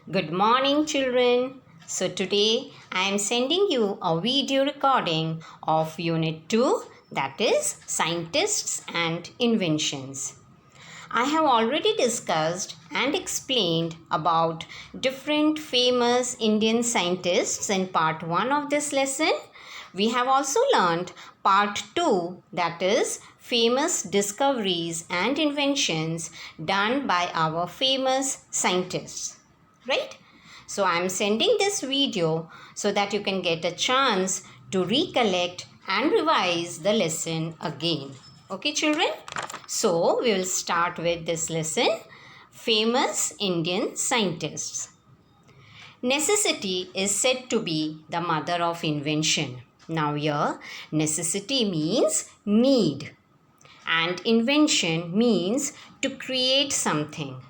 Good morning, children. So today I am sending you a video recording of Unit 2, that is Scientists and Inventions. I have already discussed and explained about different famous Indian scientists in part 1 of this lesson. We have also learned part 2, that is famous discoveries and inventions done by our famous scientists. Right? So I am sending this video so that you can get a chance to recollect and revise the lesson again. Okay, children? So we will start with this lesson, famous Indian scientists. Necessity is said to be the mother of invention. Now here, necessity means need and invention means to create something.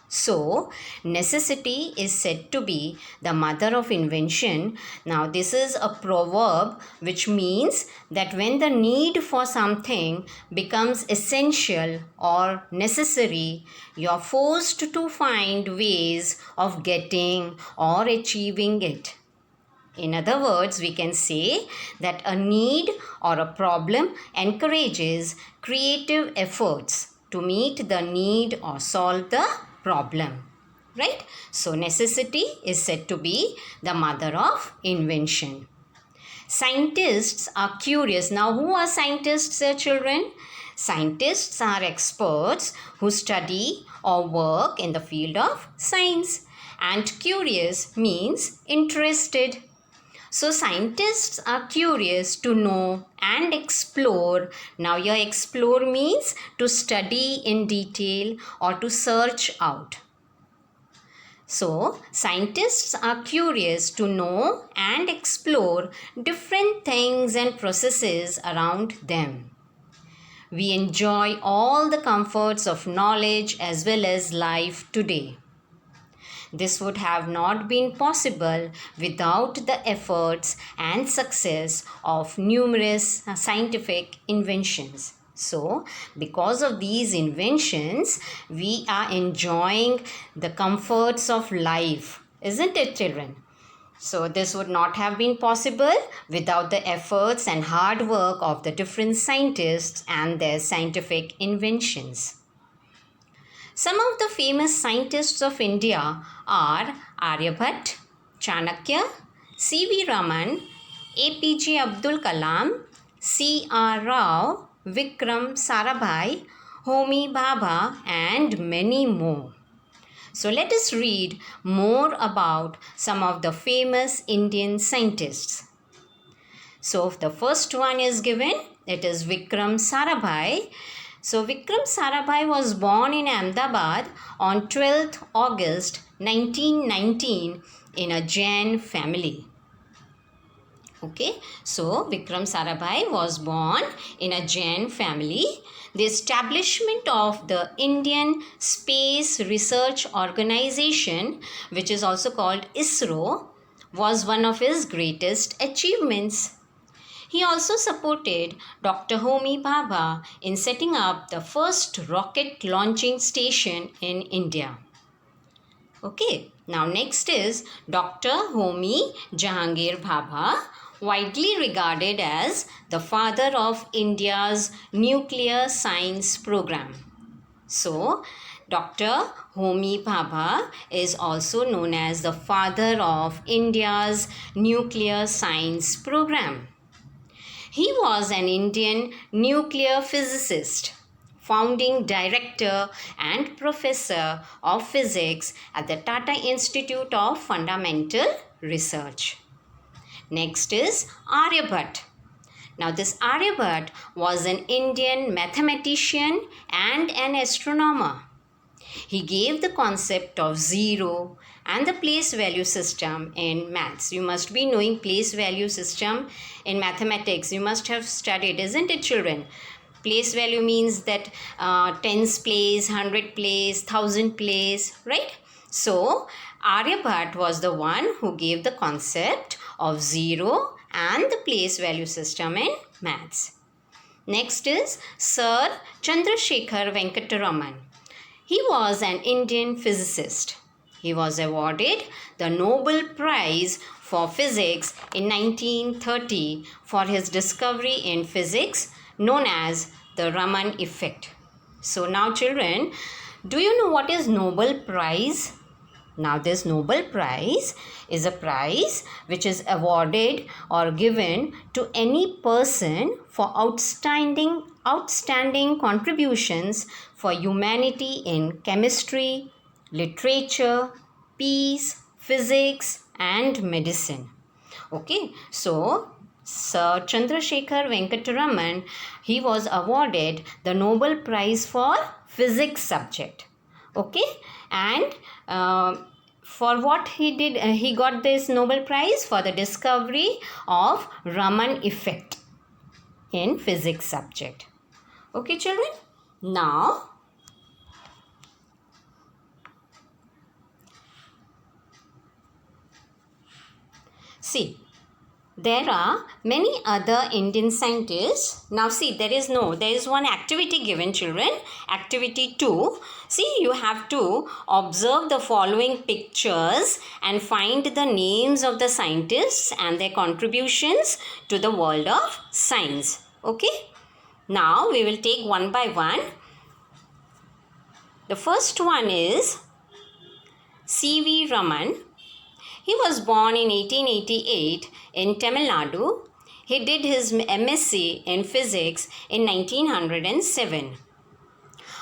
So, necessity is said to be the mother of invention. Now, this is a proverb which means that when the need for something becomes essential or necessary, you are forced to find ways of getting or achieving it. In other words, we can say that a need or a problem encourages creative efforts to meet the need or solve the problem. Right? So, necessity is said to be the mother of invention. Scientists are curious. Now, who are scientists, children? Scientists are experts who study or work in the field of science. And curious means interested. So scientists are curious to know and explore. Now your explore means to study in detail or to search out. So scientists are curious to know and explore different things and processes around them. We enjoy all the comforts of knowledge as well as life today. This would have not been possible without the efforts and success of numerous scientific inventions. So, because of these inventions, we are enjoying the comforts of life, isn't it, children? So, this would not have been possible without the efforts and hard work of the different scientists and their scientific inventions. Some of the famous scientists of India are Aryabhatta, Chanakya, C.V. Raman, A.P.J. Abdul Kalam, C.R. Rao, Vikram Sarabhai, Homi Bhabha and many more. So let us read more about some of the famous Indian scientists. So the first one is given, it is Vikram Sarabhai. So Vikram Sarabhai was born in Ahmedabad on 12th August 1919 in a Jain family. Okay, so Vikram Sarabhai was born in a Jain family. The establishment of the Indian Space Research Organization, which is also called ISRO, was one of his greatest achievements. He also supported Dr. Homi Bhabha in setting up the first rocket launching station in India. Okay, now next is Dr. Homi Jahangir Bhabha, widely regarded as the father of India's nuclear science program. So, Dr. Homi Bhabha is also known as the father of India's nuclear science program. He was an Indian nuclear physicist, founding director and professor of physics at the Tata Institute of Fundamental Research. Next is Aryabhatta. Now this Aryabhatta was an Indian mathematician and an astronomer. He gave the concept of zero and the place value system in maths. You must be knowing place value system in mathematics. You must have studied, isn't it, children? Place value means that tens place, 100 place, 1000 place, right? So, Aryabhatta was the one who gave the concept of zero and the place value system in maths. Next is Sir Chandra Shekar Venkatraman. He was an Indian physicist. He was awarded the Nobel Prize for Physics in 1930 for his discovery in physics known as the Raman effect. So now children, do you know what is Nobel Prize? Now this Nobel Prize is a prize which is awarded or given to any person for outstanding contributions for humanity in chemistry, literature, peace, physics and medicine. Okay, so Sir Chandra Shekar Venkatraman, he was awarded the Nobel Prize for Physics subject. Okay, and for what he did, he got this Nobel Prize for the discovery of Raman effect in physics subject. Okay children, now see, there are many other Indian scientists. Now see, there is one activity given children. Activity 2. See, you have to observe the following pictures and find the names of the scientists and their contributions to the world of science. Okay. Now we will take one by one. The first one is C.V. Raman. He was born in 1888 in Tamil Nadu. He did his MSc in physics in 1907.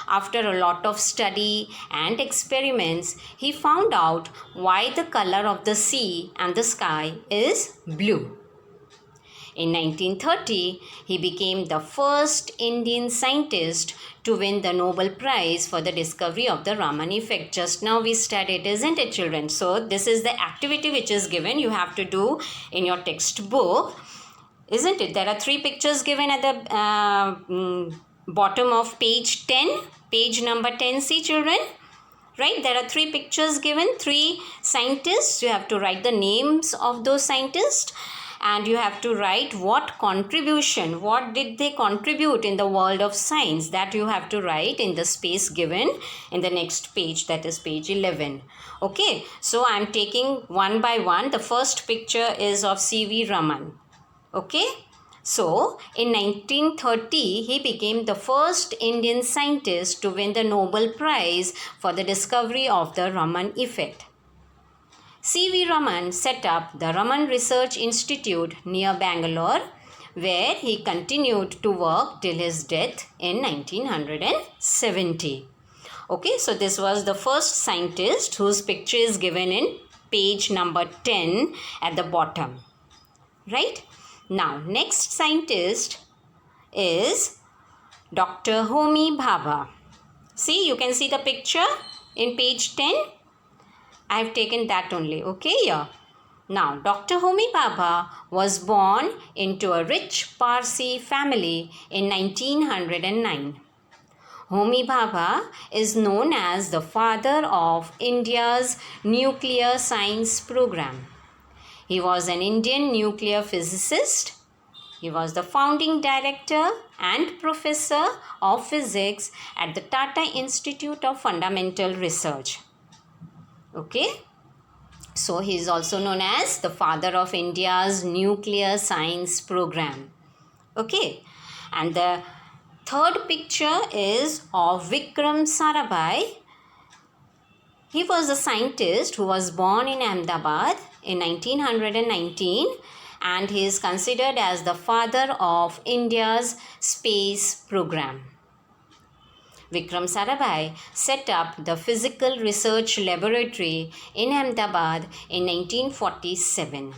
After a lot of study and experiments, he found out why the color of the sea and the sky is blue. In 1930, he became the first Indian scientist to win the Nobel Prize for the discovery of the Raman effect. Just now we studied, isn't it children? So this is the activity which is given. You have to do in your textbook, isn't it? There are 3 pictures given at the bottom of page 10. Page number 10, see children? Right, there are 3 pictures given, 3 scientists. You have to write the names of those scientists. And you have to write what did they contribute in the world of science. That you have to write in the space given in the next page, that is page 11. Okay, so I am taking one by one. The first picture is of C.V. Raman. Okay, so in 1930, he became the first Indian scientist to win the Nobel Prize for the discovery of the Raman effect. C.V. Raman set up the Raman Research Institute near Bangalore, where he continued to work till his death in 1970. Okay, so this was the first scientist whose picture is given in page number 10 at the bottom. Right? Now, next scientist is Dr. Homi Bhabha. See, you can see the picture in page 10. I have taken that only, okay, here. Now, Dr. Homi Bhabha was born into a rich Parsi family in 1909. Homi Bhabha is known as the father of India's nuclear science program. He was an Indian nuclear physicist. He was the founding director and professor of physics at the Tata Institute of Fundamental Research. Okay, so he is also known as the father of India's nuclear science program. Okay, and the third picture is of Vikram Sarabhai. He was a scientist who was born in Ahmedabad in 1919, and he is considered as the father of India's space program. Vikram Sarabhai set up the Physical Research Laboratory in Ahmedabad in 1947.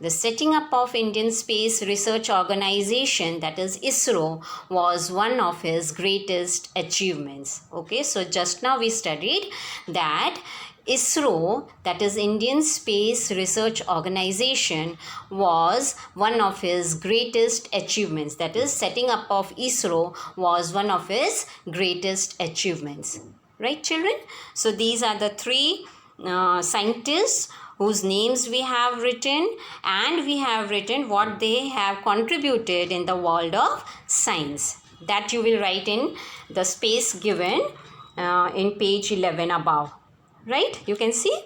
The setting up of Indian Space Research Organization, that is ISRO, was one of his greatest achievements. Okay, so just now we studied that ISRO, that is Indian Space Research Organization, was one of his greatest achievements. That is, setting up of ISRO was one of his greatest achievements. Right, children? So these are the 3 scientists whose names we have written, and we have written what they have contributed in the world of science. That you will write in the space given in page 11 above. right? You can see.